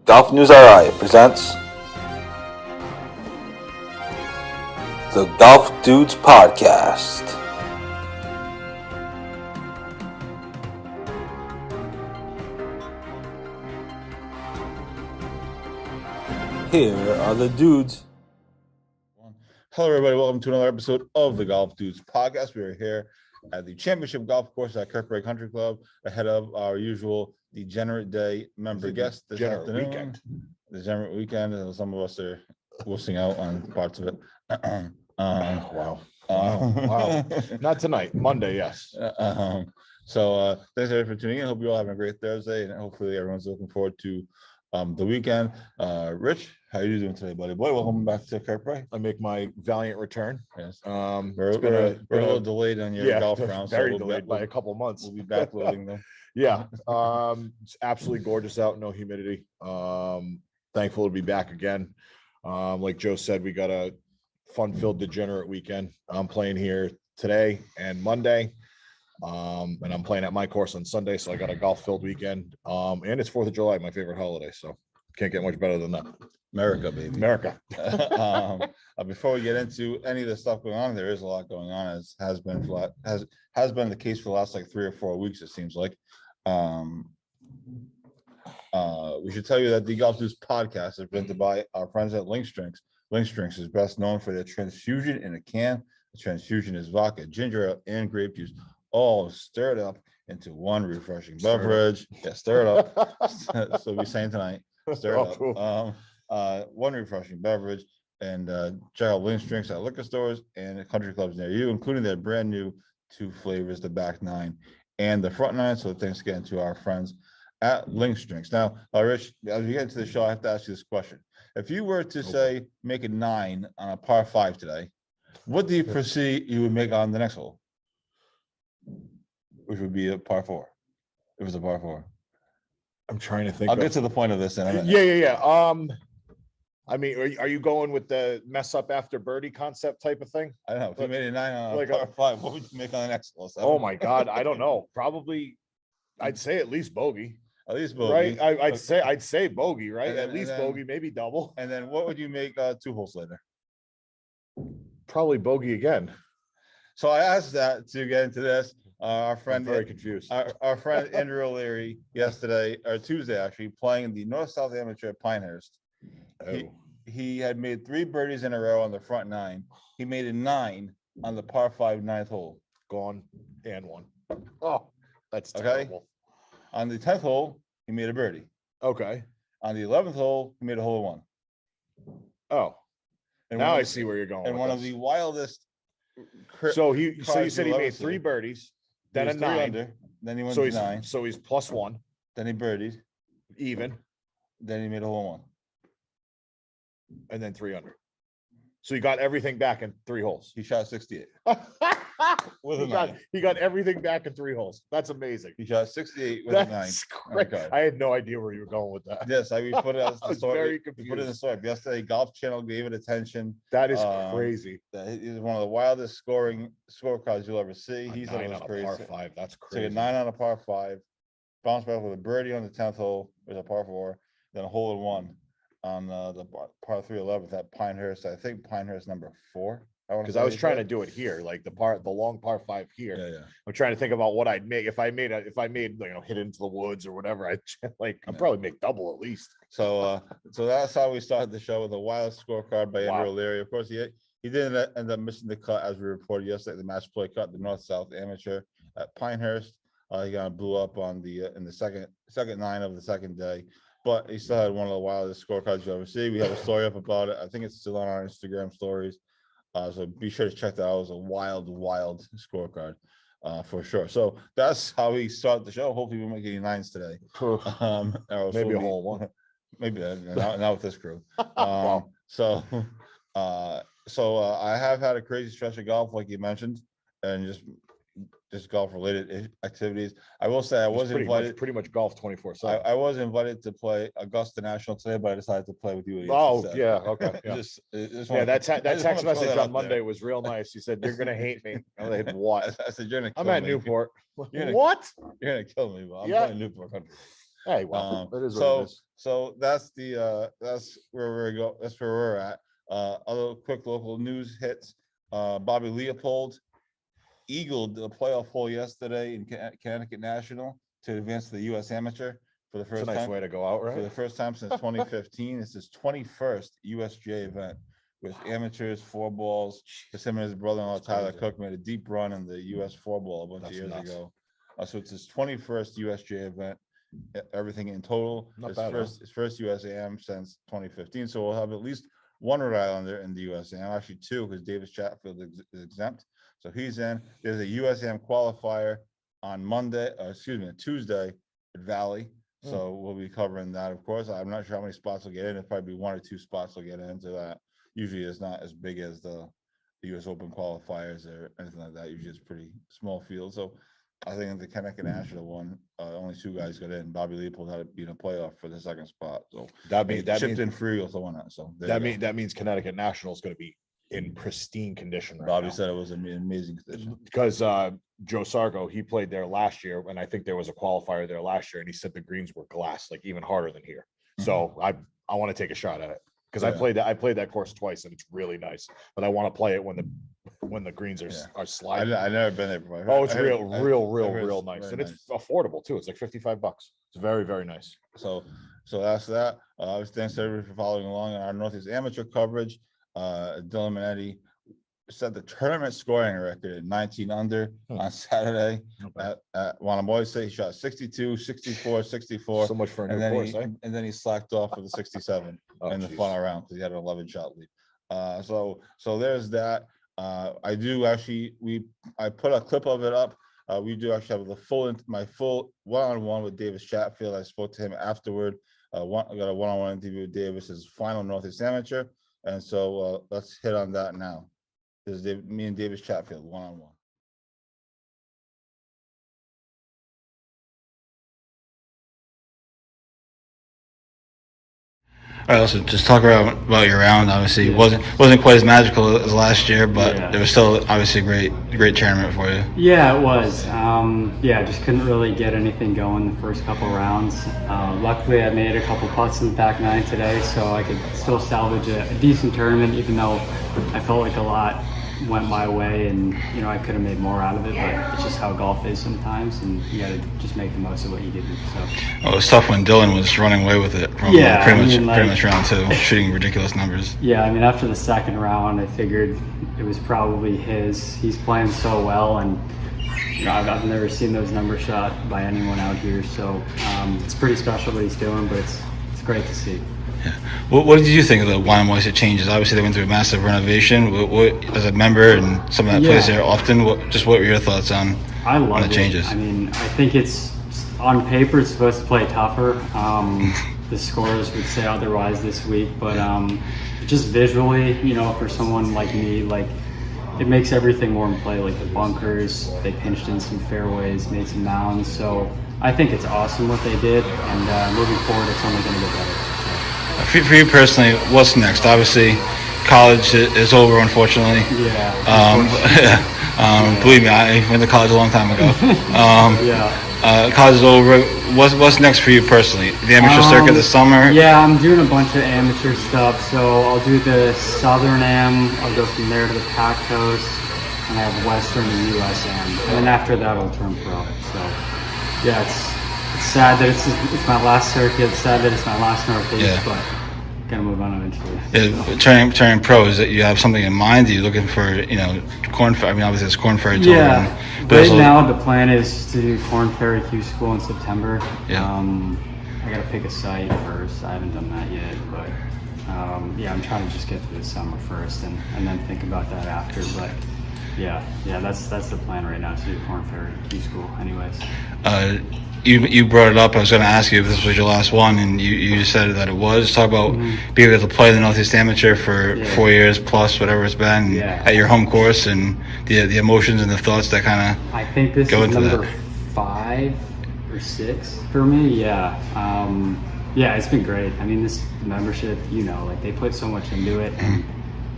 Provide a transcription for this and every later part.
Golf News RI presents the Golf Dudes Podcast. Here are the dudes. Hello, everybody. Welcome to another episode of the Golf Dudes Podcast. We are here at the Championship Golf Course at Kirkbride Country Club, ahead of our usual Degenerate Day member guest this afternoon. Degenerate weekend, and some of us are wussing out on parts of it. Wow. Not tonight. Monday, yes. So thanks everybody for tuning in. Hope you all having a great Thursday, and hopefully everyone's looking forward to the weekend. Rich, how are you doing today, buddy? Boy, welcome back to Kirkbride. I make my valiant return. Yes. We're a little delayed on your golf round. Very so delayed by a couple months. We'll be backloading them. Yeah. It's absolutely gorgeous out, no humidity. Thankful to be back again. Like Joe said, we got a fun-filled degenerate weekend. I'm playing here today and Monday. And I'm playing at my course on Sunday, so I got a golf-filled weekend. And it's 4th of July, my favorite holiday, so can't get much better than that. America, baby. America. Before we get into any of the stuff going on, there is a lot going on, as has been the case for the last like 3 or 4 weeks, it seems like. We should tell you that the Golf Dudes Podcast is presented by our friends at Lynx Drinks. Lynx Drinks is best known for their transfusion in a can. The transfusion is vodka, ginger ale, and grape juice, all stirred up into one refreshing beverage. Yeah, stir it up. So we're saying tonight, stir it up. One refreshing beverage, and check out Lynx Drinks at liquor stores and country clubs near you, including their brand new 2 flavors, the back 9 and the front 9. So thanks again to our friends at Lynx Drinks. Now, Rich, as we get into the show, I have to ask you this question. If you were to say make a 9 on a par 5 today, what do you foresee you would make on the next hole? Which would be a par 4. It was a par 4. I'm trying to think. I'll get to the point of this in a minute. Yeah. I mean, are you going with the mess up after birdie concept type of thing? I don't know. If you made a 9 on like a par 5, what would you make on the next hole? 7? Oh my God, I don't know. Probably, I'd say at least bogey. At least bogey. Right? I'd say bogey, right? And then- at least and then- bogey, maybe double. And then what would you make 2 holes later? Probably bogey again. So I asked that to get into this. Our I'm friend, very confused. our friend Andrew O'Leary yesterday or Tuesday actually playing the North-South Amateur at Pinehurst. He had made 3 birdies in a row on the front 9. He made a 9 on the par 5 9th hole. Gone and one. Oh, that's Okay. terrible. On the 10th hole, he made a birdie. Okay. On the 11th hole, he made a hole in 1. Oh, And now one I of- see where you're going. And with one of this. the wildest. So you cards said he you'll made ever 3 see. birdies, He then a was 3 9. under, then he went So to he's 9. plus 1, Then he birdied. even, Then he made a hole and then 3 under. So he got everything back in 3 holes. in 1. He shot 68 with a he got 9. he got everything back in 3 holes. That's amazing. He shot 68 with a 9. That's great. Okay. I had no idea where you were going with that. Yes, we put it as I the was story. very We put it in the confused. story. Yesterday, Golf Channel gave it attention. That is crazy. crazy. That is one of the wildest scorecards you'll ever see. He said it was crazy. Par 5. That's Took crazy. a 9 on a par 5, bounced back with a birdie on the 10th hole, with a par 4, then a hole in 1 on the par 3 11th at Pinehurst. I think Pinehurst number 4. Because I was trying to do it here, like the long par 5 here. Yeah. I'm trying to think about what I'd make if I made hit into the woods or whatever. I'd Yeah. probably make double at least. So that's how we started the show, with a wild scorecard by Andrew Wow. O'Leary. Of course, he didn't end up missing the cut, as we reported yesterday, the match play cut, the North-South Amateur at Pinehurst. He kind of blew up on the in the second 9 of the second day, but he still had one of the wildest scorecards you ever see. We have a story up about it. I think it's still on our Instagram stories. So be sure to check that out. It was a wild scorecard for sure. So that's how we start the show. Hopefully we might get 9s today. Maybe a hole in 1. Maybe not with this crew. Wow. So So I have had a crazy stretch of golf, like you mentioned, and just golf related activities. I will say I was invited. Pretty much golf 24/7. I was invited to play Augusta National today, but I decided to play with you. Oh yeah, okay. Yeah, that text message on Monday there. was real nice. You said you're gonna hate me. I'm like, what? I said you're gonna. I'm kill at me. Newport. You're gonna- What? You're gonna kill me, but I'm Yeah. playing Newport Country. Hey, well, it is what it is. So that's where that's where we're at. Other quick local news hits. Bobby Leopold eagled the playoff hole yesterday in Connecticut National to advance to the U.S. Amateur for the It's first a nice time. way to go out, For the right? first time since 2015. It's his 21st USGA event with amateurs, four balls. Because him and his brother-in-law Tyler crazy. Cook made a deep run in the US four ball a bunch That's of years nuts. ago. So it's his 21st USGA event. Everything in total. Not His bad, huh? first USAM since 2015. So we'll have at least one Rhode Islander in the USAM, actually two, because Davis Chatfield is exempt. So he's in. There's a USAM qualifier on Tuesday at Valley. So we'll be covering that, of course. I'm not sure how many spots will get in. It'll probably be 1 or 2 spots will get into that. Usually it's not as big as the US Open qualifiers or anything like that. Usually it's pretty small field. So I think in the Connecticut National one, only 2 guys got in. Bobby Leopold had to be in a playoff for the second spot. So That he means chipped in free to win it. So that means Connecticut National is going to be in pristine condition right Bobby now. said it was an amazing condition. Because Joe Sargo, he played there last year, and I think there was a qualifier there last year, and he said the greens were glass, like even harder than here. So I want to take a shot at it because I played that course twice, and it's really nice. But I want to play it when the greens are sliding. I've never been there before. Oh, it's I heard- real it's nice, very and it's nice. affordable too. It's like $55. It's very, very nice. So that's that. Thanks to everybody for following along on our Northeast Amateur coverage. Dylan Minetti set the tournament scoring record at 19 under on Saturday at Wanamoyce. He shot 62, 64, 64. So much for a And new then, course, he, eh? and then he slacked off for the 67 Oh, in the geez. final round because he had an 11-shot lead. So there's that. I put a clip of it up. We do actually have my full one-on-one with Davis Chatfield. I spoke to him afterward. I got a one-on-one interview with Davis, his final Northeast Amateur. And so let's hit on that now. This is me and Davis Chatfield one-on-one. All right, so just talk about your round. Obviously, it wasn't quite as magical as last year, but there was still obviously a great tournament for you. Yeah, it was. Just couldn't really get anything going the first couple rounds. Luckily, I made a couple putts in the back nine today, so I could still salvage a decent tournament, even though I felt like a lot went my way, and I could have made more out of it, but it's just how golf is sometimes, and you got to just make the most of what you give it. So. Well, it was tough when Dylan was running away with it from pretty much round 2, shooting ridiculous numbers. Yeah, I mean, after the second round, I figured it was probably his. He's playing so well, and I've never seen those numbers shot by anyone out here, so it's pretty special what he's doing, but it's great to see. Yeah. What did you think of the Ymwa Changes? Obviously, they went through a massive renovation. What as a member and someone that plays there often, what were your thoughts on the changes? I mean, I think it's on paper it's supposed to play tougher. The scores would say otherwise this week, but just visually, for someone like me, like it makes everything more in play. Like the bunkers, they pinched in some fairways, made some mounds. So I think it's awesome what they did, and moving forward, it's only going to get better. For you personally, what's next? Obviously, college is over, unfortunately. Yeah. Believe me, I went to college a long time ago. College is over. What's next for you personally? The amateur circuit this summer? Yeah, I'm doing a bunch of amateur stuff. So I'll do the Southern Am. I'll go from there to the Pac Coast, and I have Western and US Am. And then after that, I'll turn pro. So yeah, it's sad that it's my last circuit. It's sad that it's my last Northeast, but gonna move on eventually. Yeah, turning pro, is that you have something in mind? Are you looking for Corn Ferry? I mean, obviously it's Corn Ferry. Yeah, right now the plan is to do Corn Ferry Q School in September. Yeah. I gotta pick a site first. I haven't done that yet, but I'm trying to just get through the summer first and then think about that after. But Yeah, that's the plan right now, to do Corn Ferry Q School anyways. You brought it up. I was going to ask you if this was your last one, and you just said that it was. Talk about being able to play the Northeast Amateur for 4 years plus, whatever it's been, at your home course, and the emotions and the thoughts that kind of I think this go is into number that. 5 or 6 for me. Yeah. Yeah, it's been great. I mean, this membership, like they put so much into it, and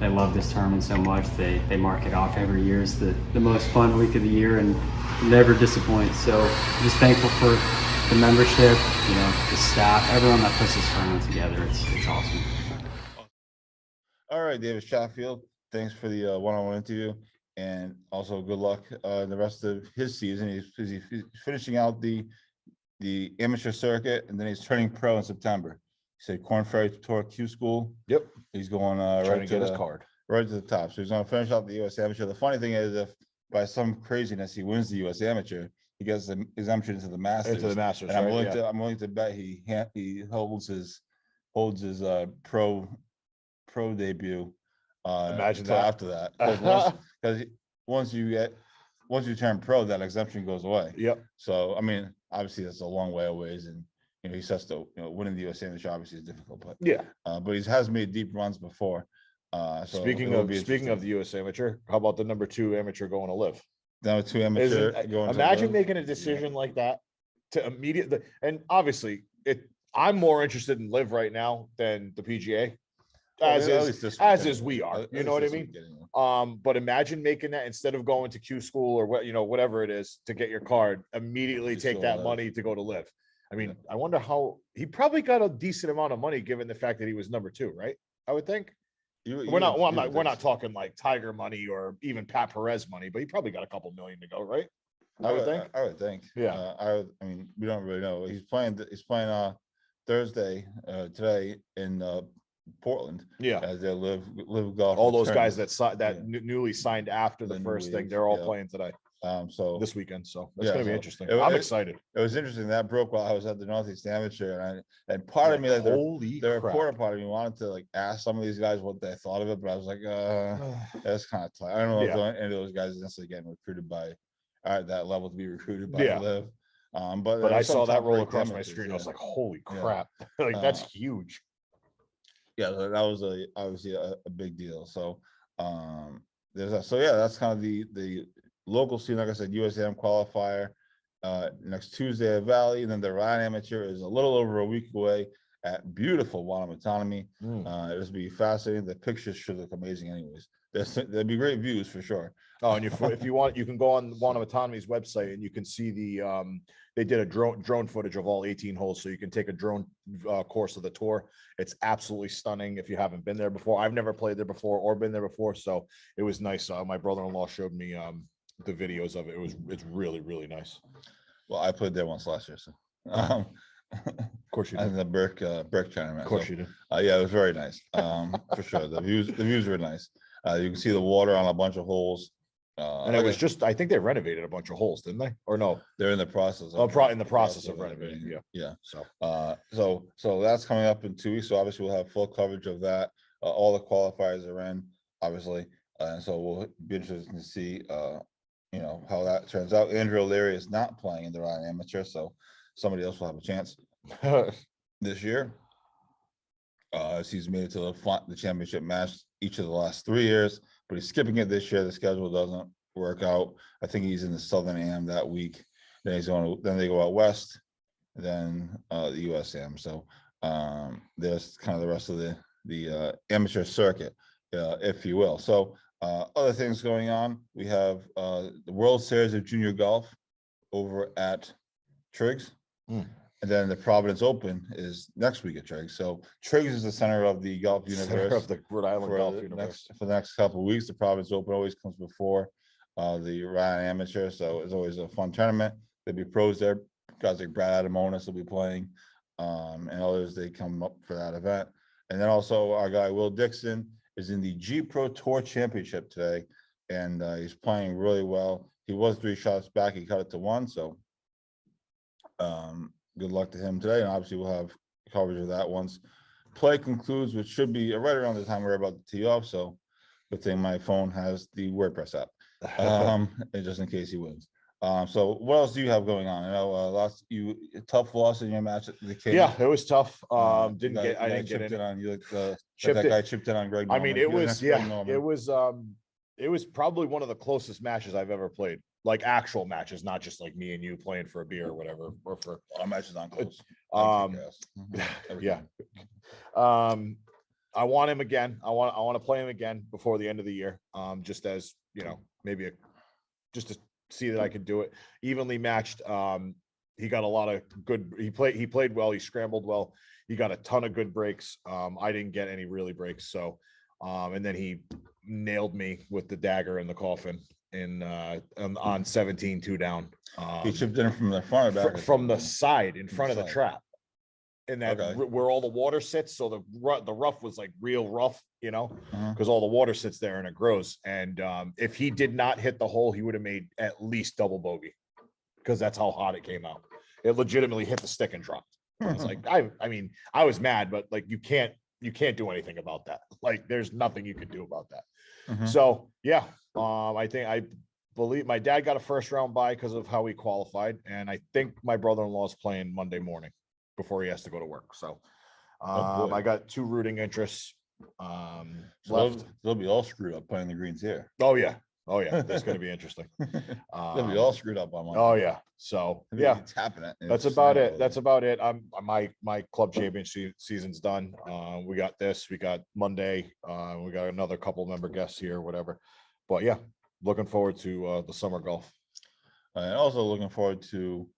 they love this tournament so much. They mark it off every year as the most fun week of the year, and never disappoint. So I'm just thankful for the membership, the staff, everyone that puts this tournament together. It's awesome. All right, David Sheffield, thanks for the one-on-one interview, and also good luck in the rest of his season. He's finishing out the amateur circuit, and then he's turning pro in September. He said Corn Ferry Tour Q School. Yep. He's going Trying to get his card. right to the top. So he's going to finish out the U.S. Amateur. The funny thing is, if by some craziness he wins the U.S. Amateur, he gets the exemption into the Masters. Into the Masters, and I'm right? I'm willing to bet he holds his pro debut. Imagine till that. after that, because once you turn pro, that exemption goes away. Yep. So I mean, obviously that's a long way away, and he says to winning the U.S. Amateur obviously is difficult, but Yeah. But he has made deep runs before. So Speaking of the U.S. Amateur, how about the number 2 amateur going to live? number 2 amateur going to Imagine live. making a decision like that to immediately, and obviously I'm more interested in live right now than the PGA. As we are, you know what I mean? But imagine making that instead of going to Q School or whatever it is to get your card, immediately take that money to go to live. I mean, I wonder how he probably got a decent amount of money given the fact that he was number 2, right? I would think. We're not talking like Tiger money or even Pat Perez money, but he probably got a couple million to go, right? I would think. Yeah. I mean, we don't really know. He's playing Thursday today in Portland. Yeah. As they live golf. All those guys that newly signed after the first thing, they're all playing today. So this weekend, so that's gonna be interesting. I'm excited. It was interesting that broke while I was at the Northeast Amateur, and part of me, like the reporter part of me, wanted to like ask some of these guys what they thought of it, but I was like, that's kind of tight. I don't know if any of those guys necessarily getting recruited by at that level to be recruited by Liv. But I saw that roll across my screen. I was like, holy crap! Like that's huge. Yeah, that was obviously a big deal. So there's that. So yeah, that's kind of the local scene. Like I said, USAM qualifier next Tuesday at Valley, and then the Ryan Amateur is a little over a week away at beautiful Wanamatanomi. It'll be fascinating. The pictures should look amazing, anyways. There'll be great views for sure. Oh, and if you want, you can go on Wanamatanomi's website and you can see they did a drone footage of all 18 holes, so you can take a drone course of the tour. It's absolutely stunning if you haven't been there before. I've never played there before or been there before, so it was nice. My brother-in-law showed me the videos of it. It's really, really nice. Well, I played there once last year, so of course you did. In the Burke tournament. Of course you did. Yeah, it was very nice. For sure. The views were nice. You can see the water on a bunch of holes. And it was just, I think they renovated a bunch of holes, didn't they? Or no? They're in the process. In the process of renovating. Yeah. So that's coming up in 2 weeks. So obviously we'll have full coverage of that. All the qualifiers are in, obviously, and so we'll be interested to see, how that turns out. Andrew O'Leary is not playing in the Ryan Amateur, so somebody else will have a chance this year. As he's made it to the championship match each of the last 3 years, but he's skipping it this year. The schedule doesn't work out. I think he's in the Southern Am that week. Then they go out west, then the USAM. So there's kind of the rest of the amateur circuit, if you will. So other things going on. We have the World Series of Junior Golf over at Triggs. And then the Providence Open is next week at Triggs. So Triggs is the center of the golf universe. of the Rhode Island golf universe. For the next couple of weeks. The Providence Open always comes before the Ryan Amateur. So it's always a fun tournament. There'll be pros there. Guys like Brad Adamonis will be playing. And others, they come up for that event. And then also our guy, Will Dixon, is in the G Pro Tour Championship today. And he's playing really well. He was 3 shots back. He cut it to 1. So good luck to him today, and obviously we'll have coverage of that once play concludes, which should be right around the time we're about to tee off. So Good thing my phone has the WordPress app, and just in case he wins. So what else do you have going on? I know tough loss in your match at the King. Yeah, it was tough. I didn't get chipped any. in on you like Chipped that it. guy chipped in on Greg I Norman. mean, it You're the was next Greg Norman. it was probably one of the closest matches I've ever played. Like actual matches, not just like me and you playing for a beer or whatever, or for our matches on close. Yeah. I want him again. I want to play him again before the end of the year. Just as maybe just to see that I could do it evenly matched. He got a lot of good. He played well. He scrambled well. He got a ton of good breaks. I didn't get any really breaks. So, and then he nailed me with the dagger in the coffin on 17 2 down. He chipped in from the front or back? From the side in front of the trap. And that where all the water sits, so the rough was like real rough, because all the water sits there and it grows. And if he did not hit the hole, he would have made at least double bogey, because that's how hot it came out. It legitimately hit the stick and dropped. It's like I mean, I was mad, but like you can't do anything about that. Like there's nothing you can do about that. So yeah, I believe my dad got a first round bye because of how he qualified, and I think my brother-in-law is playing Monday morning before he has to go to work. So I got 2 rooting interests left. They'll be all screwed up playing the greens here. Oh yeah, that's going to be interesting. They'll be all screwed up on Monday. Oh yeah, so yeah, it's happening. That's about it. That's about it. My club championship season's done. We got this. We got Monday. We got another couple member guests here, whatever. But yeah, looking forward to the summer golf. And also looking forward to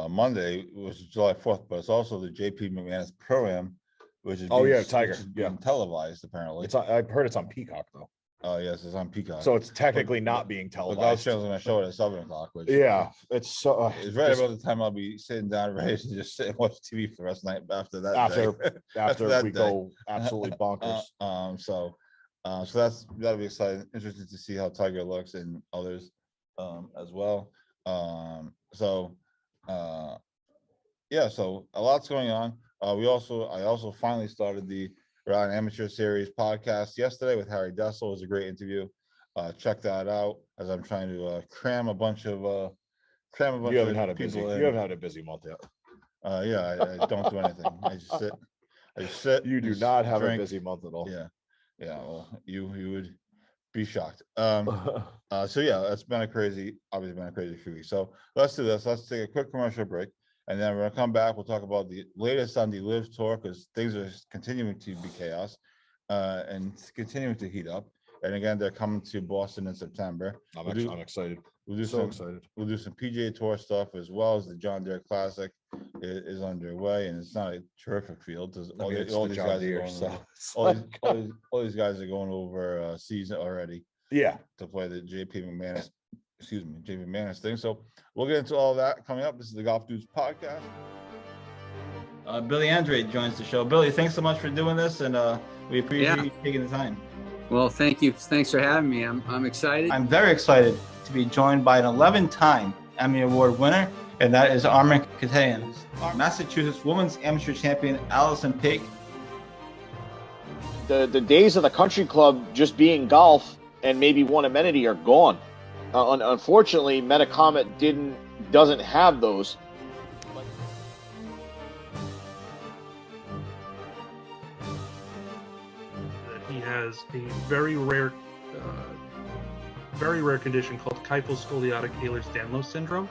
Monday, which is July 4th, but it's also the JP McManus Pro-Am, which is Tiger. Which is being televised apparently. I've heard it's on Peacock though. Oh yes, it's on Peacock. So it's technically not being The golf televised. channel's going to show it at 7:00. Which It's so. It's right about the time I'll be sitting down ready to just sit and watch TV for the rest of the night after that. After that we day. go absolutely bonkers. So that'll be exciting. Interesting to see how Tiger looks and others as well. So a lot's going on. I also finally started the Rhode Amateur Series podcast yesterday with Harry Dessel. It was a great interview. Check that out as I'm trying to cram a bunch of You haven't had a busy month yet. I don't do anything. I just sit. You do not have drink. a busy month at all. Yeah. Well, you would be shocked. So yeah, it's been obviously been a crazy few weeks. So let's do this. Let's take a quick commercial break, and then we're gonna come back. We'll talk about the latest on the Live Tour, because things are continuing to be chaos and continuing to heat up. And again, they're coming to Boston in September. I'm excited. We'll do some PGA Tour stuff, as well as the John Deere Classic is underway, and it's not a terrific field. All these guys are going over season already. Yeah, to play the JP McManus thing. So we'll get into all that coming up. This is the Golf Dudes podcast. Billy Andre joins the show. Billy, thanks so much for doing this, and we appreciate you taking the time. Well, thank you. Thanks for having me. I'm excited. I'm very excited to be joined by an 11-time Emmy Award winner, and that is Armin Katayan. Massachusetts Women's Amateur Champion Allison Paik. The days of the country club just being golf and maybe one amenity are gone. Unfortunately, Metacomet doesn't have those. He has a very rare condition called kyphoscoliotic Ehlers-Danlos syndrome.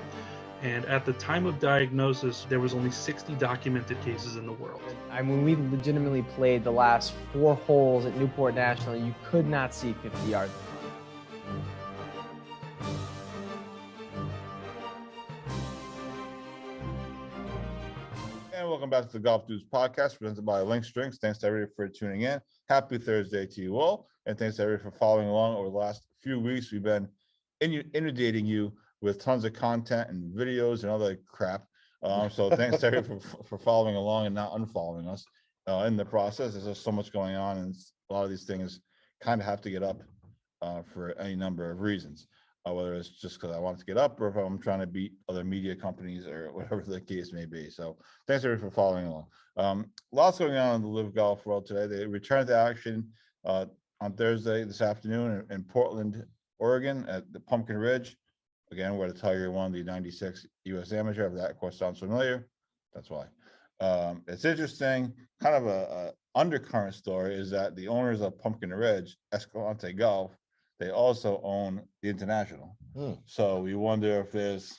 And at the time of diagnosis, there was only 60 documented cases in the world. I mean, we legitimately played the last 4 holes at Newport National. You could not see 50 yards. And welcome back to the Golf Dudes podcast, presented by Links Drinks. Thanks to everybody for tuning in. Happy Thursday to you all, and thanks to everybody for following along over the last few weeks. We've been inundating you with tons of content and videos and other crap. So thanks to everybody for following along and not unfollowing us in the process. There's just so much going on, and a lot of these things kind of have to get up for any number of reasons. Whether it's just because I want to get up, or if I'm trying to beat other media companies, or whatever the case may be. So thanks everybody for following along. Lots going on in the Live Golf world today. They returned to action on Thursday this afternoon in Portland, Oregon at the Pumpkin Ridge. Again, where the Tiger won the 96 US Amateur. If that, of course, sounds familiar, that's why. It's interesting, kind of a undercurrent story is that the owners of Pumpkin Ridge, Escalante Golf, they also own the International. So we wonder if there's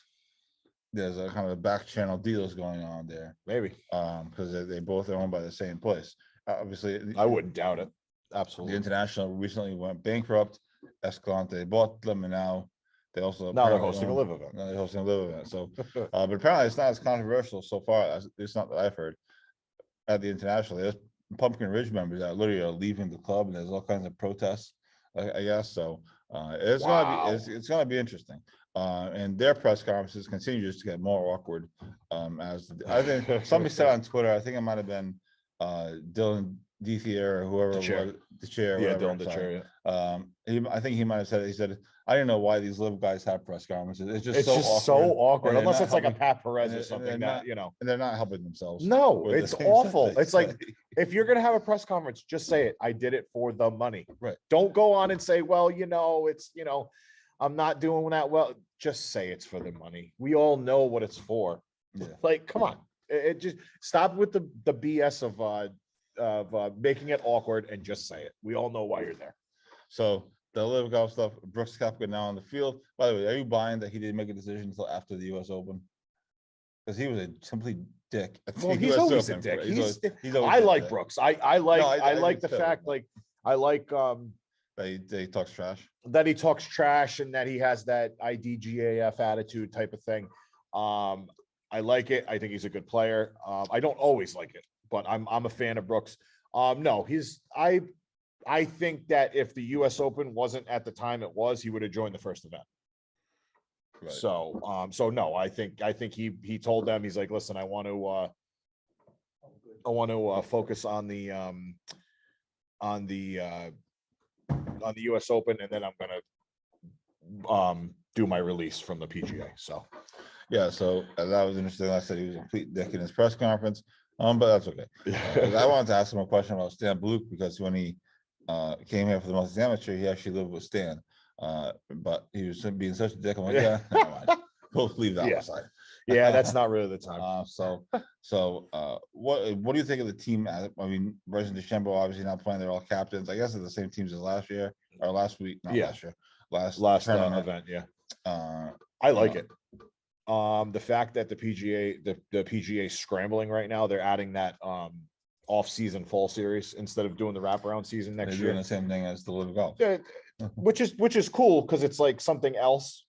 a kind of a back channel deals going on there. Maybe. Because they both are owned by the same place. Obviously, I wouldn't doubt it. the Absolutely. International recently went bankrupt. Escalante bought them, and now they also Now they're apparently hosting a own- live event. Now they're hosting a live event. So, but apparently it's not as controversial so far. It's not that I've heard at the International. There's Pumpkin Ridge members that literally are leaving the club, and there's all kinds of protests. I guess so. It's gonna be it's gonna be interesting. And their press conferences continue just to get more awkward. As I think somebody said on Twitter, I think it might have been Dylan Dethier or whoever The chair. was the chair. Yeah, whatever, Dylan I'm the sorry. chair. I think he might have said it. He said, "I don't know why these live guys have press conferences. It's just It's so just awkward, so awkward, and they're unless not it's like a helping- Pat Perez and or they're something not- that, and they're not helping themselves. No, with the it's things that awful. they It's like, say. if you're gonna have a press conference, just say it. I did it for the money. Right. Don't go on and say, well, it's, I'm not doing that well. Just say it's for the money. We all know what it's for. Yeah. Like, come on. It just stop with the BS of making it awkward and just say it. We all know why you're there. So the live golf stuff. Brooks Koepka now on the field. By the way, are you buying that he didn't make a decision until after the U.S. Open? Because he was a complete dick. at the Well, he's US always a Open. dick. He's always I a like dick. Brooks. I like I like do the too. fact, I like They talks trash. that he talks trash and that he has that IDGAF attitude type of thing. I like it. I think he's a good player. I don't always like it, but I'm a fan of Brooks. No, I think that if the US Open wasn't at the time it was, he would have joined the first event. Right. So no, I think he told them, he's like, listen, I want to focus on the US Open, and then I'm gonna do my release from the PGA. So Yeah, so that was interesting. I said he was a complete dick in his press conference, but that's okay. I wanted to ask him a question about Stan Blue because when he came here for the Masters Amateur, he actually lived with Stan, but he was being such a dick. I'm like, yeah, never mind. We'll leave that Yeah. aside. yeah, that's not really the time. What do you think of the team? I mean, Bryson DeChambeau obviously not playing. They're all captains. I guess they're the same teams as last year or last week. Not Yeah. last year. Last Last event, yeah. I like it. The fact that the PGA scrambling right now, they're adding that off-season fall series instead of doing the wraparound season They're next doing year. the same thing as the Live Golf. Yeah, which is cool because it's like something else.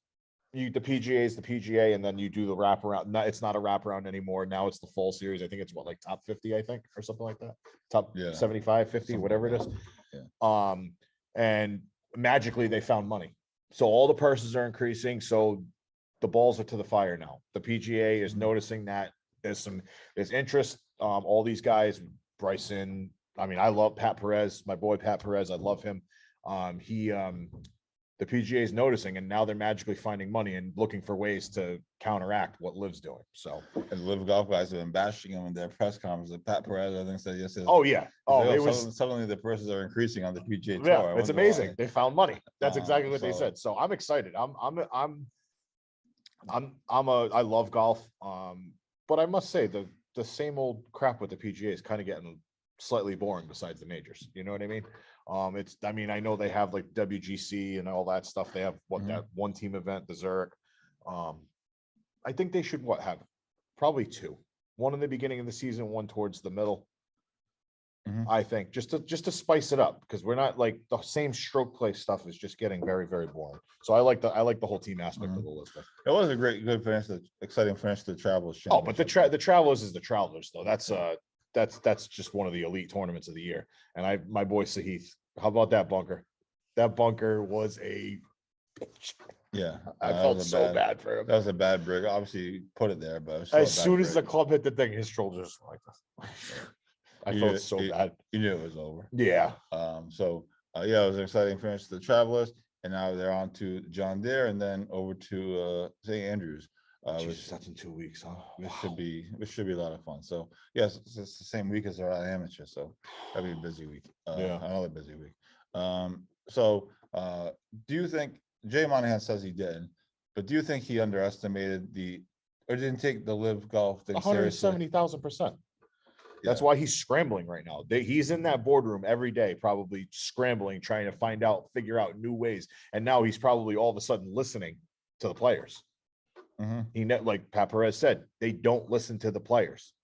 The PGA is the PGA, and then you do the wraparound. No, it's not a wraparound anymore. Now it's the fall series. I think it's like top 50, I think, or something like that. Top 75, 50, Something whatever like it is. that. And magically they found money. So all the purses are increasing. So the balls are to the fire now. The PGA is noticing that there's interest. All these guys, Bryson. I mean, I love Pat Perez, my boy Pat Perez. I love him. The PGA is noticing, and now they're magically finding money and looking for ways to counteract what Liv's doing. So, And Live Golf guys have been bashing him in their press conference. Pat Perez, I think, said yesterday. oh yeah, it was suddenly the purses are incring on the PGA Tour. yeah, I it's wonder amazing. why. They found money. That's exactly what they so- said. So I'm excited. I love golf. But I must say the same old crap with the PGA is kind of getting slightly boring besides the majors. You know what I mean? I know they have like WGC and all that stuff. They have that one team event, the Zurich. I think they should have probably two. One in the beginning of the season, one towards the middle. I think just to spice it up, because we're not like the same stroke play stuff is just getting very, very boring. So I like the whole team aspect of the list. It was a good finish, exciting finish to the Travelers. Oh, but the Travelers is the Travelers though. That's just one of the elite tournaments of the year. And my boy Sahith, how about that bunker? That bunker was a bitch. Yeah, I felt so bad for him. That was a bad break. Obviously, you put it there, but it was As still a bad soon as the break. club hit the thing, his shoulders were like this. I You felt knew- so you- bad. You knew it was over. Yeah. Yeah, it was an exciting finish to the Travelers, and now they're on to John Deere, and then over to St. Andrews. Jesus, that's in 2 weeks, huh? Which should be a lot of fun. So yes, it's the same week as our amateur, so that'll be a busy week. Yeah. Another busy week. Do you think Jay Monahan says he did, but do you think he underestimated or didn't take the live golf thing seriously? 170,000%. That's Yeah. why he's scrambling right now. He's in that boardroom every day, probably scrambling, trying to figure out new ways. And now he's probably all of a sudden listening to the players. Like Pat Perez said, they don't listen to the players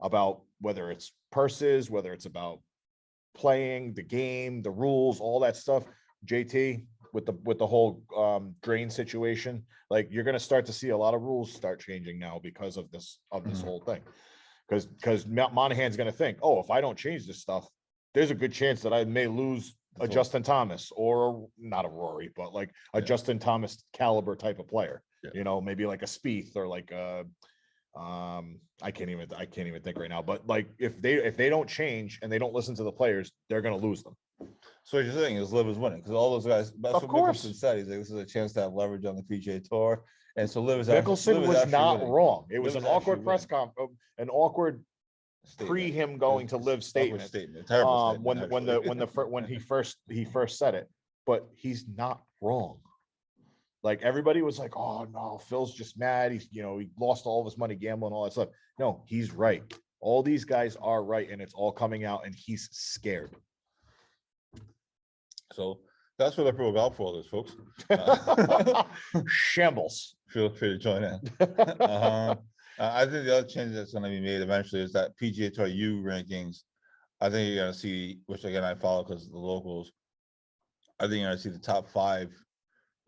about whether it's purses, whether it's about playing the game, the rules, all that stuff. JT with the whole drain situation, like you're going to start to see a lot of rules start changing now because of this whole thing. Because Monahan's going to think, oh, if I don't change this stuff, there's a good chance that I may lose a Justin Thomas or not a Rory, but like a Justin Thomas caliber type of player. Maybe like a Spieth or like I can't even think right now. But like if they don't change and they don't listen to the players, they're going to lose them. So what you're saying is Liv is winning because all those guys. That's Of what course. Mickelson said. He's like, this is a chance to have leverage on the PGA Tour, and so Liv is Mickelson was not winning. wrong. It was Liv an is awkward actually press conference, an awkward pre him going to Live statement. Terrible statement. When he first said it, but he's not wrong. Like everybody was like, oh no, Phil's just mad. He lost all of his money gambling, all that stuff. No, he's right. All these guys are right, and it's all coming out, and he's scared. So that's what the Pro Golf World is, folks. Shambles. Feel free to join in. I think the other change that's going to be made eventually is that PGA Tour U rankings. I think you're going to see, which again I follow because of the locals. I think you're going to see the top 5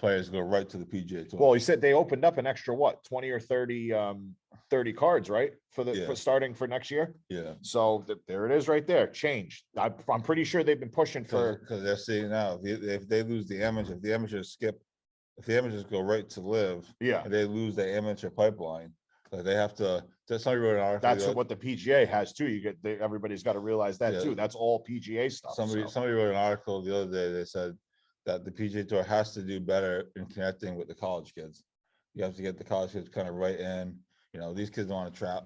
players go right to the PGA Tour. Well, he said they opened up an extra 20 or 30 cards, right? For starting for next year. Yeah. So there it is right there. Change. I'm pretty sure they've been pushing for, because they're seeing now if they lose the amateur, if the amateurs go right to Live, yeah, and they lose the amateur pipeline, they have to. Somebody wrote an article. That's what the PGA has too. Everybody's got to realize that too. That's all PGA stuff. Somebody wrote an article the other day. They said that the PGA Tour has to do better in connecting with the college kids. You have to get the college kids kind of right in. These kids don't want to travel.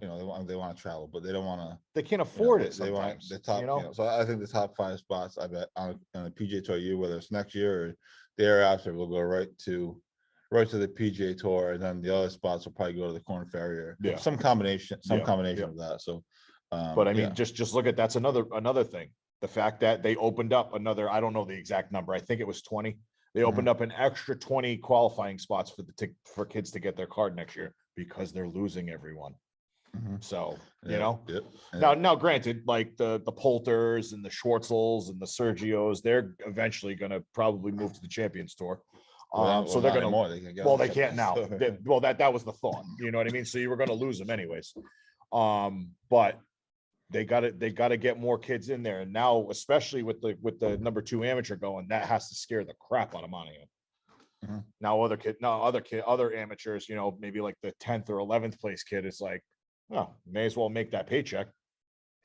They want to travel, but they don't want to. They can't afford it. They want Sometimes, the top. So I think the top 5 spots, I bet, on the PGA Tour U, whether it's next year or the year after, will go right to the PGA Tour, and then the other spots will probably go to the Corn Ferry or some combination of that. So, but I mean, just look at that's another thing. The fact that they opened up another, I don't know the exact number. I think it was 20. They opened up an extra 20 qualifying spots for kids to get their card next year because they're losing everyone. So, now granted, like the Poulters and the Schwartzels and the Sergios, they're eventually going to probably move to the Champions Tour. So they're going to, they can't now. That was the thought, you know what I mean? So you were going to lose them anyways. But they got to get more kids in there. And now, especially with the number 2 amateur going, that has to scare the crap out of Monahan. Now other amateurs, maybe like the 10th or 11th place kid is like, may as well make that paycheck.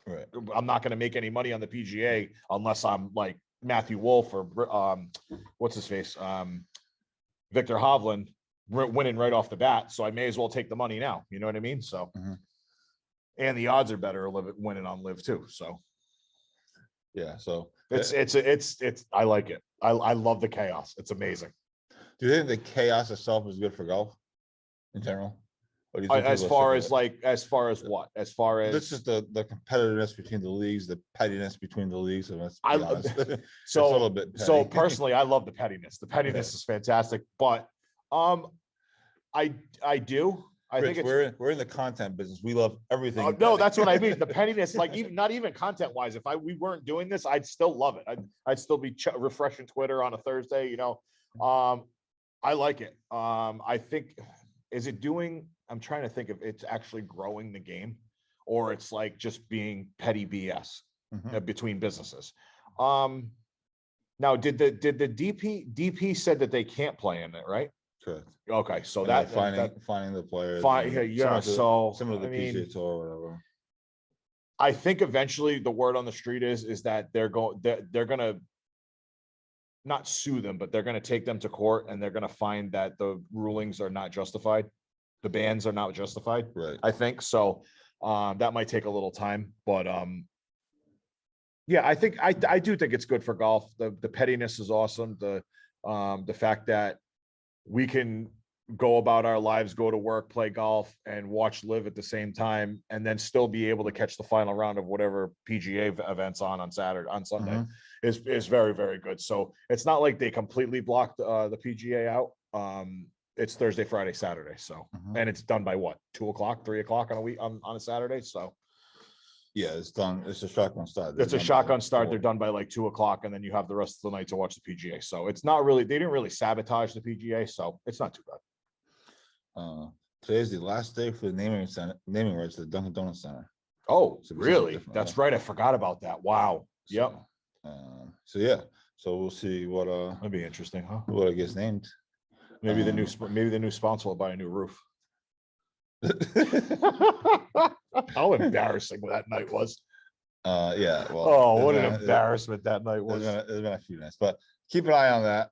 Right. I'm not going to make any money on the PGA unless I'm like Matthew Wolf or what's his face, Victor Hovland winning right off the bat. So I may as well take the money now. You know what I mean? So, and the odds are better winning on Live too. So, yeah. So it's I like it. I love the chaos. It's amazing. Do you think the chaos itself is good for golf in general? Or do you think As far as what? As far as this is the competitiveness between the leagues, the pettiness between the leagues. And let's be honest. So a little bit petty. So personally, I love the pettiness. The pettiness is fantastic, but I do. Rich, think we're in the content business. We love everything. No, that's what I mean. The pettiness, like not even content wise. If we weren't doing this, I'd still love it. I'd still be refreshing Twitter on a Thursday. I like it. I think I'm trying to think if it's actually growing the game or it's like just being petty BS between businesses. Now, did the DP said that they can't play in it, right? Correct. Okay, so finding the players. Some of the PGA Tour or whatever. I think eventually the word on the street is that they're gonna not sue them, but they're gonna take them to court and they're gonna find that the rulings are not justified. The bans are not justified. Right. I think so. That might take a little time, but Yeah, I think I do think it's good for golf. The pettiness is awesome. The fact that we can go about our lives, go to work, play golf, and watch live at the same time, and then still be able to catch the final round of whatever PGA events on Sunday is very, very good. So it's not like they completely blocked the PGA out. It's Thursday, Friday, Saturday. So and it's done by what, 2 o'clock, 3 o'clock on a week on a Saturday. So Yeah, it's done. It's a shotgun start. it's a shotgun start. They're done by like 2 o'clock, and then you have the rest of the night to watch the PGA. So it's not really, they didn't really sabotage the PGA, so it's not too bad. Today's the last day for the naming rights to the Dunkin' Donuts Center. Oh, So really? different, That's yeah. right. I forgot about that. Wow. Yep. So yeah, so we'll see what That'd be interesting, huh? what it gets named. Maybe the new sponsor will buy a new roof. How embarrassing that night was. Yeah. Well. Oh, what an embarrassment that night was. There's been a few nights, but keep an eye on that.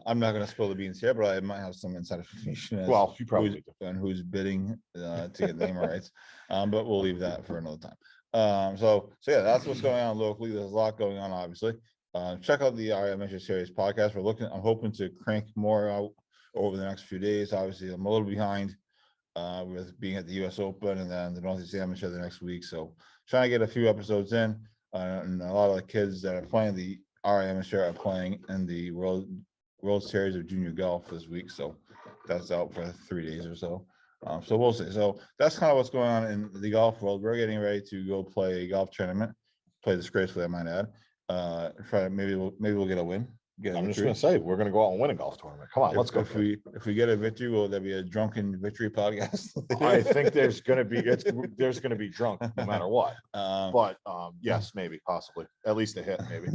I'm not going to spill the beans here, but I might have some inside information. Well, you probably do. And who's bidding to get name rights, but we'll leave that for another time. So yeah, that's what's going on locally. There's a lot going on, obviously. Check out the Ymwa Series podcast. I'm hoping to crank more out over the next few days. Obviously, I'm a little behind with being at the US Open and then the Northeast Amateur the next week. So trying to get a few episodes in, and a lot of the kids that are playing the Amateur are playing in the World Series of Junior Golf this week. So that's out for 3 days or so. So we'll see. So that's kind of what's going on in the golf world. We're getting ready to go play a golf tournament, play disgracefully, I might add. Maybe we'll get a win. I'm just gonna say we're gonna go out and win a golf tournament. Come on, let's go. If we get a victory, will there be a drunken victory podcast? I think there's gonna be drunk no matter what. But yes, maybe, possibly, at least a hit, maybe.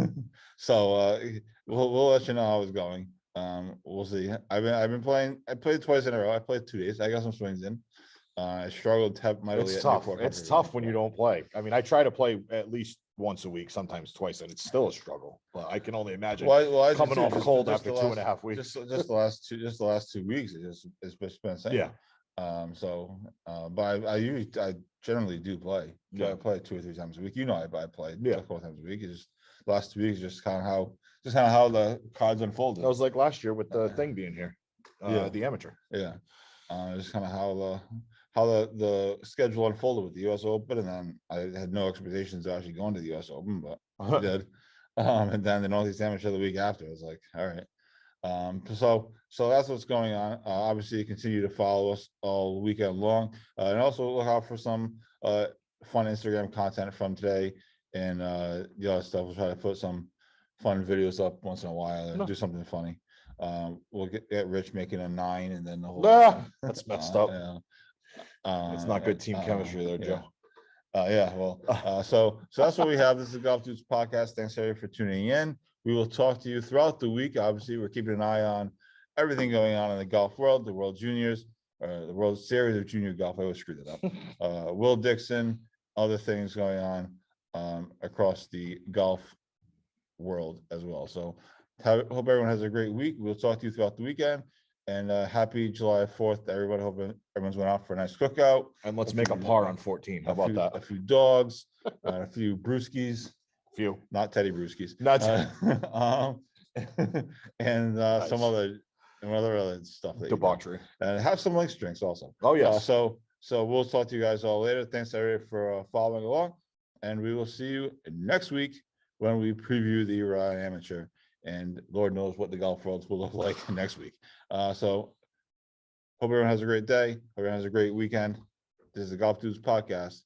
So we'll let you know how it's going. We'll see. I've been playing. I played twice in a row. I played 2 days. I got some swings in. I struggled mightily. It's tough. It's tough when you don't play. I mean, I try to play at least once a week, sometimes twice, and it's still a struggle. But I can only imagine coming off cold after 2.5 weeks. Just the last 2 weeks, it's been insane. Yeah. But I generally do play. Yeah. I play 2 or 3 times a week. I play 4 times a week. It's just the last 2 weeks, just kind of how the cards unfolded. That was like last year with the thing being here. The amateur. Yeah. Just kind of how the schedule unfolded with the US Open, and then I had no expectations of actually going to the US Open, but I did. And then the Northeast Amateur the week after. I was like, all right. So that's what's going on. Obviously, continue to follow us all weekend long, and also look out for some fun Instagram content from today and the other stuff. We'll try to put some fun videos up once in a while and do something funny. We'll get Rich making a 9, and then the whole that's messed up. Yeah. It's not good team chemistry there, Joe. Yeah, well, so that's what we have. This is the Golf Dudes podcast. Thanks everybody for tuning in. We will talk to you throughout the week. Obviously, we're keeping an eye on everything going on in the golf world, the World Juniors, the World Series of Junior Golf. I always screw that up. Will Dixon, other things going on across the golf world as well. So hope everyone has a great week. We'll talk to you throughout the weekend. And happy July 4th to everybody. Hope everyone's went out for a nice cookout. And let's make a par on 14. How about that? A few dogs, a few brewskis. Few. Not Teddy brewskis. Not and nice. some other stuff. Debauchery. And have some links drinks also. Oh, yeah. So we'll talk to you guys all later. Thanks everybody for following along. And we will see you next week when we preview the Uriah Amateur. And Lord knows what the golf worlds will look like next week. So hope everyone has a great day. Hope everyone has a great weekend. This is the Golf Dudes podcast.